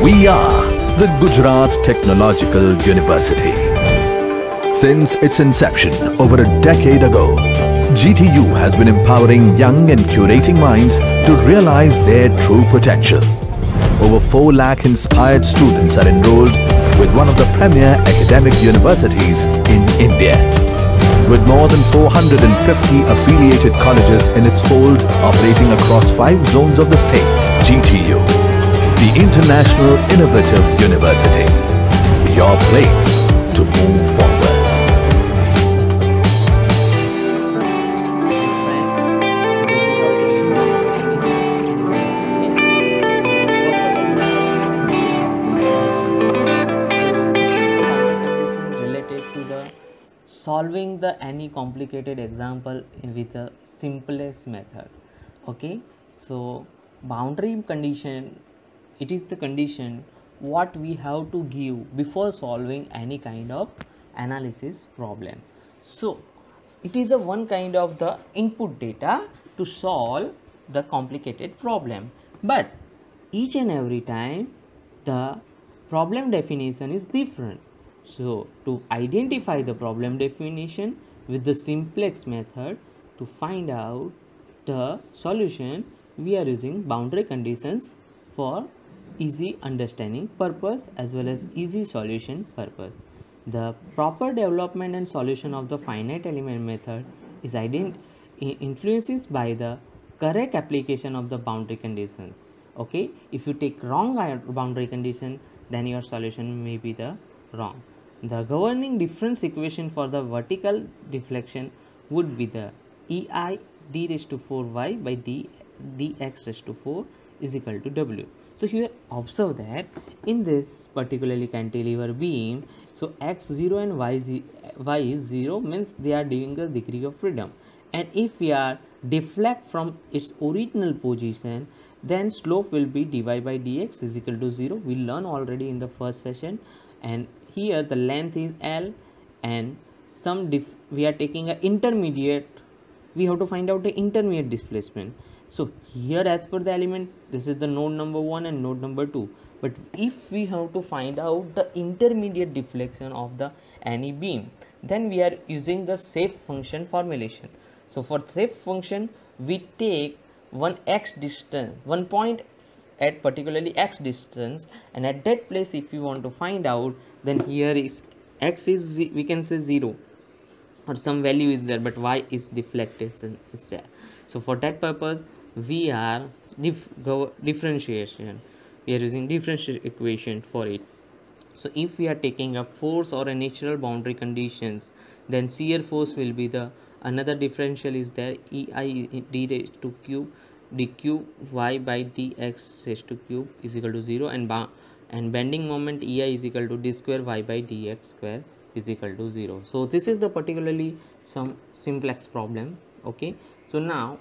We are the Gujarat Technological University. Since its inception over a decade ago, GTU has been empowering young and curating minds to realize their true potential. Over 4 lakh inspired students are enrolled with one of the premier academic universities in India. With more than 450 affiliated colleges in its fold operating across 5 zones of the state, GTU, the International Innovative University, your place to move forward. Solving the any complicated example with the simplest method. Okay, so boundary condition, it is the condition what we have to give before solving any kind of analysis problem. So it is a one kind of the input data to solve the complicated problem, but each and every time the problem definition is different. So to identify the problem definition with the simplex method to find out the solution, we are using boundary conditions for easy understanding purpose as well as easy solution purpose. The proper development and solution of the finite element method is influences by the correct application of the boundary conditions. Okay, if you take wrong boundary condition, then your solution may be the wrong. The governing difference equation for the vertical deflection would be the EI d raised to 4y by dx raised to 4 is equal to W. So here observe that in this particularly cantilever beam, so x0 and y is 0 means they are giving a degree of freedom, and if we are deflect from its original position, then slope will be dy by dx is equal to 0. We learned already in the first session, and here the length is L, and we are taking an intermediate, we have to find out the intermediate displacement. So here as per the element, this is the node number 1 and node number 2, but if we have to find out the intermediate deflection of the any beam, then we are using the shape function formulation. So for shape function, we take one point at particularly x distance, and at that place if you want to find out, then here is x is, we can say 0 or some value is there, but y is deflected is there. So for that purpose we are differentiation, we are using differential equation for it. So if we are taking a force or a natural boundary conditions, then shear force will be the another differential is there, EI d raised to cube dq y by dx raised to cube is equal to 0, and bending moment EI is equal to d square y by dx square is equal to 0. So this is the particularly some simplex problem. Okay, so now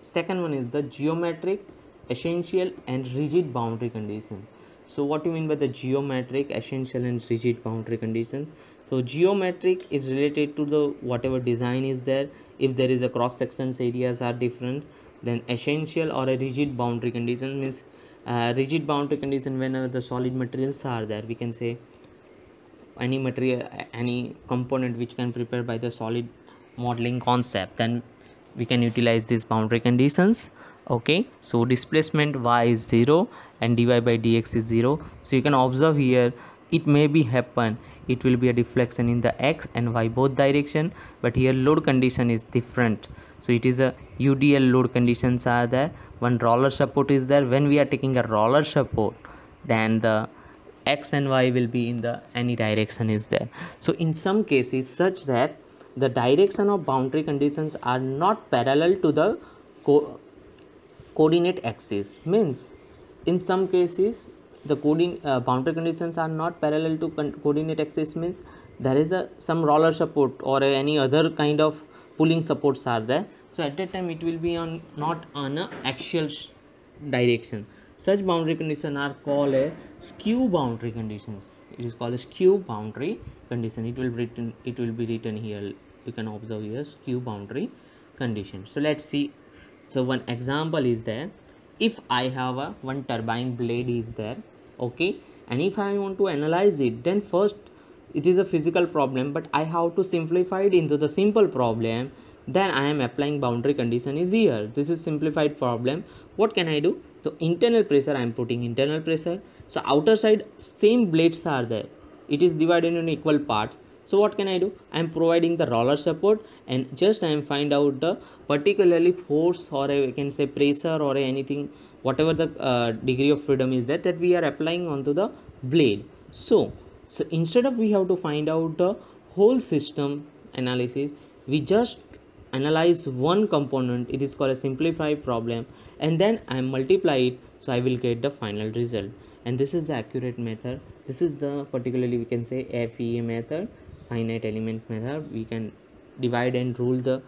second one is the geometric, essential and rigid boundary condition. So what do you mean by the geometric, essential and rigid boundary conditions? So geometric is related to the whatever design is there, if there is a cross sections areas are different. Then essential or a rigid boundary condition means rigid boundary condition when the solid materials are there, we can say any material, any component which can prepare by the solid modeling concept, then we can utilize these boundary conditions. Okay, so displacement y is 0 and dy by dx is 0. So you can observe here it may be happen, it will be a deflection in the x and y both direction, but here load condition is different. So it is a UDL load conditions are there, one roller support is there. When we are taking a roller support, then the x and y will be in the any direction is there. So in some cases such that the direction of boundary conditions are not parallel to the coordinate axis, means in some cases the boundary conditions are not parallel to coordinate axis, means there is some roller support or any other kind of pulling supports are there. So at that time it will be on not on a axial direction. Such boundary conditions are called a skew boundary conditions. It is called a skew boundary condition. It will be written here. You can observe here skew boundary condition. So let's see. So one example is there. If I have one turbine blade is there, Okay, and if I want to analyze it, then first it is a physical problem, but I have to simplify it into the simple problem. Then I am applying boundary condition is here. This is simplified problem. What can I do? So internal pressure, I am putting internal pressure. So outer side same blades are there, it is divided in equal parts. So what can I do? I am providing the roller support, and just I am find out the particularly force, or I can say pressure, or anything, whatever the degree of freedom is that we are applying onto the blade. So instead of we have to find out the whole system analysis, we just analyze one component. It is called a simplified problem, and then I multiply it, so I will get the final result. And this is the accurate method. This is the particularly we can say FEA method, finite element method. We can divide and rule the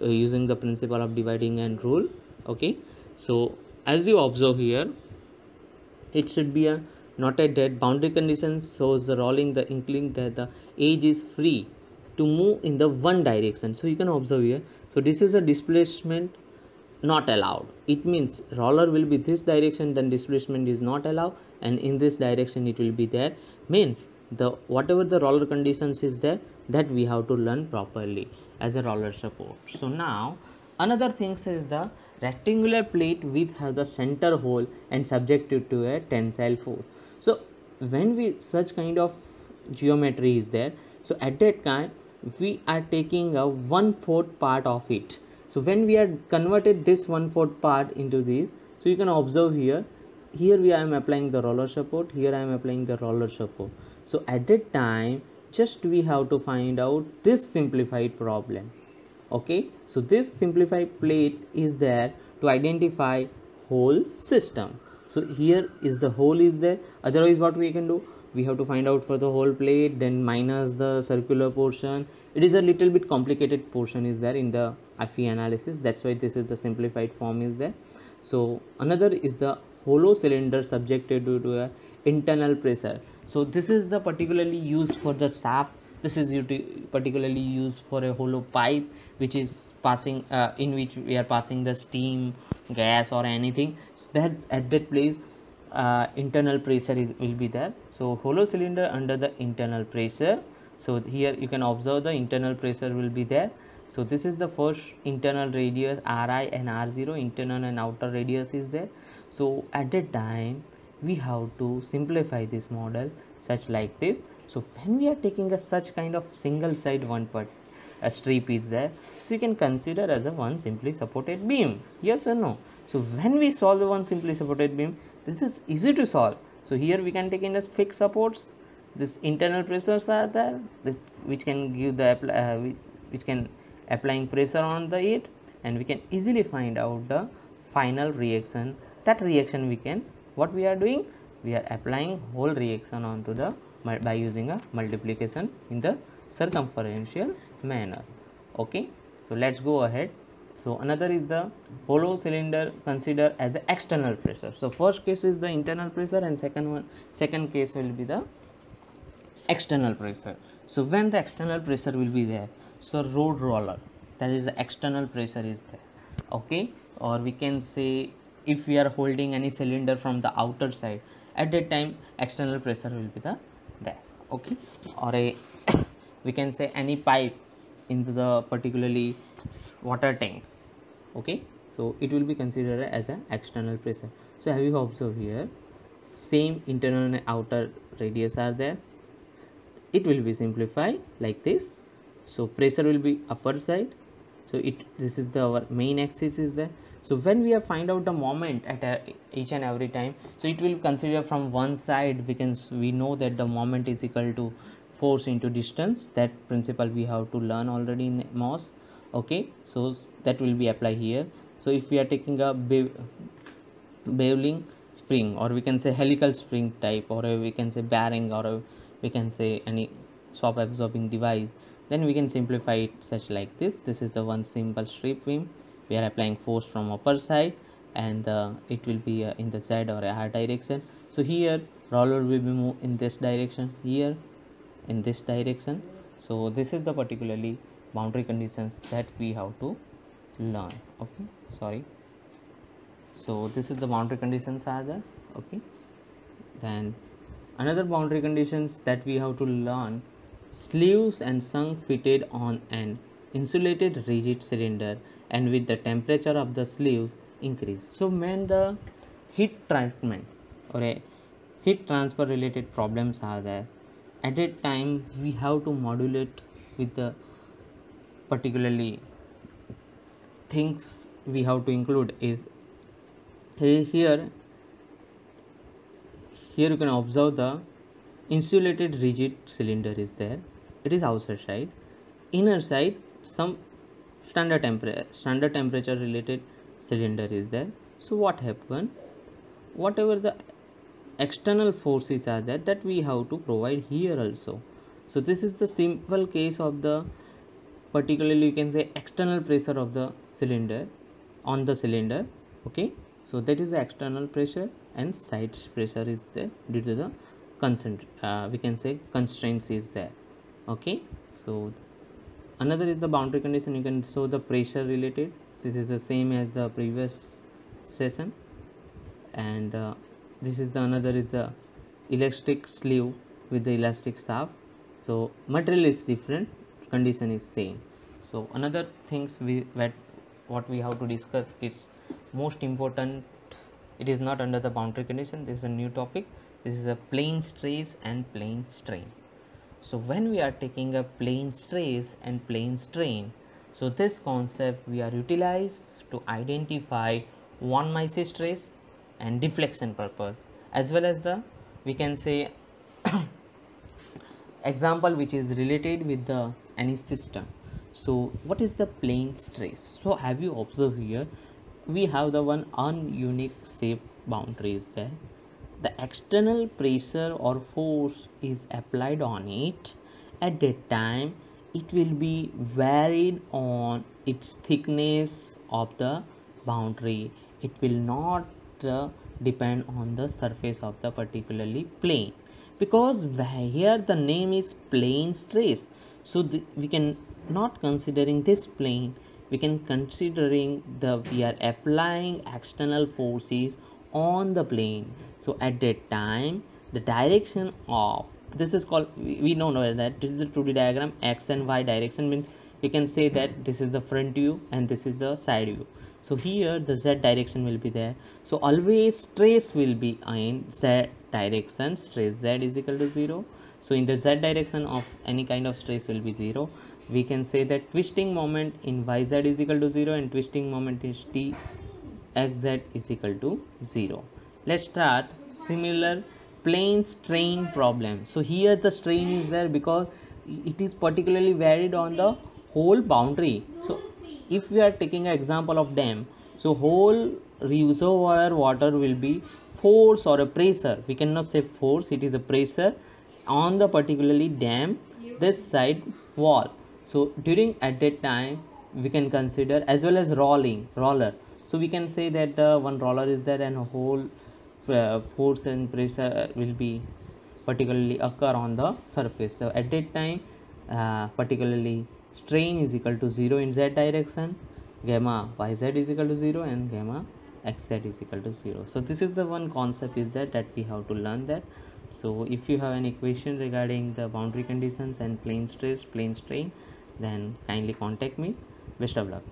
using the principle of dividing and rule. Okay, so as you observe here, it should be a noted that boundary conditions shows the rolling the inkling that the edge is free to move in the one direction. So you can observe here, so this is a displacement not allowed. It means roller will be this direction, then displacement is not allowed, and in this direction it will be there. Means the whatever the roller conditions is there, that we have to learn properly as a roller support. So now another thing is the rectangular plate with have the center hole and subjected to a tensile force. So when we such kind of geometry is there, so at that time we are taking a 1/4 part of it. So when we are converted this 1/4 part into this, so you can observe here, we I am applying the roller support, here I am applying the roller support. So at that time just we have to find out this simplified problem. Okay, so this simplified plate is there to identify whole system. So here is the hole is there, otherwise what we can do, we have to find out for the whole plate, then minus the circular portion. It is a little bit complicated portion is there in the FE analysis, that's why this is the simplified form is there. So another is the hollow cylinder subjected to a internal pressure. So this is the particularly used for the shaft. This is particularly used for a hollow pipe which is passing in which we are passing the steam, gas or anything. So that at that place internal pressure will be there. So hollow cylinder under the internal pressure. So here you can observe the internal pressure will be there. So this is the first internal radius Ri and R0, internal and outer radius is there. So at that time we have to simplify this model such like this. So when we are taking a such kind of single side one part a strip is there, so you can consider as a one simply supported beam, yes or no? So when we solve the one simply supported beam, this is easy to solve. So here we can take in as fixed supports, this internal pressures are there which can give the which can applying pressure on the it, and we can easily find out the final reaction. That reaction we can, what we are doing, we are applying whole reaction onto the by using a multiplication in the circumferential manner. Okay, so let's go ahead. So another is the hollow cylinder consider as an external pressure. So first case is the internal pressure, and second case will be the external pressure. So when the external pressure will be there, so road roller, that is the external pressure is there. Okay, or we can say if we are holding any cylinder from the outer side, at that time external pressure will be the there. Okay, or a we can say any pipe into the particularly water tank. Okay, so it will be considered as an external pressure. So have you observed here, same internal and outer radius are there. It will be simplified like this. So pressure will be upper side. So this is the our main axis is there. So when we have find out the moment at each and every time, so it will consider from one side, we know that the moment is equal to force into distance. That principle we have to learn already in MOS. Okay, so that will be applied here. So if we are taking a beveling spring, or we can say helical spring type, or we can say bearing, or we can say any swap absorbing device, then we can simplify it such like this. This is the one simple strip beam. We are applying force from upper side, and it will be in the Z or R direction. So here roller will be moved in this direction, here in this direction. So this is the particularly boundary conditions that we have to learn. Okay, sorry. So this is the boundary conditions are there. Okay, Then another boundary conditions that we have to learn: sleeves and sunk fitted on an insulated rigid cylinder and with the temperature of the sleeves increase. So when the heat treatment or a heat transfer related problems are there, at that time we have to modulate with the particularly things we have to include is here you can observe the insulated rigid cylinder is there. It is outside side. Inner side some standard temperature related cylinder is there. So what happened, whatever the external forces are there, that we have to provide here also. So this is the simple case of the particularly you can say external pressure of the cylinder on the cylinder. Okay, so that is the external pressure, and side pressure is there due to the we can say constraints is there. Okay, so another is the boundary condition. You can show the pressure related. This is the same as the previous session, and this is the another is the elastic sleeve with the elastic shaft. So material is different, condition is same. So another things what we have to discuss is most important. It is not under the boundary condition. This is a new topic. This is a plane stress and plane strain. So when we are taking a plane stress and plane strain, so this concept we are utilized to identify von Mises stress and deflection purpose, as well as the we can say example which is related with the any system. So what is the plane stress? So have you observed here we have the one ununique shape boundaries there. The external pressure or force is applied on it. At that time it will be varied on its thickness of the boundary. It will not depend on the surface of the particularly plane, because here the name is plane stress. So we can not considering this plane, we can considering we are applying external forces on the plane. So at that time the direction of this is called, we know that this is a 2D diagram. X and Y direction means you can say that this is the front view and this is the side view. So here the Z direction will be there. So always stress will be in Z direction. Stress Z is equal to 0. So in the Z direction of any kind of stress will be 0. We can say that twisting moment in YZ is equal to 0 and twisting moment in TXZ is equal to 0. Let's start similar plane strain problem. So here the strain is there because it is particularly varied on the whole boundary. So if we are taking an example of dam, so whole reservoir water will be force or a pressure. We cannot say force, it is a pressure on the particularly dam this side wall. So during at that time we can consider, as well as roller. So we can say that one roller is there and a whole force and pressure will be particularly occur on the surface. So at that time particularly strain is equal to 0 in Z direction, gamma YZ is equal to 0 and gamma XZ is equal to 0. So this is the one concept is that we have to learn that. So if you have any question regarding the boundary conditions and plane stress, plane strain, then kindly contact me. Best of luck.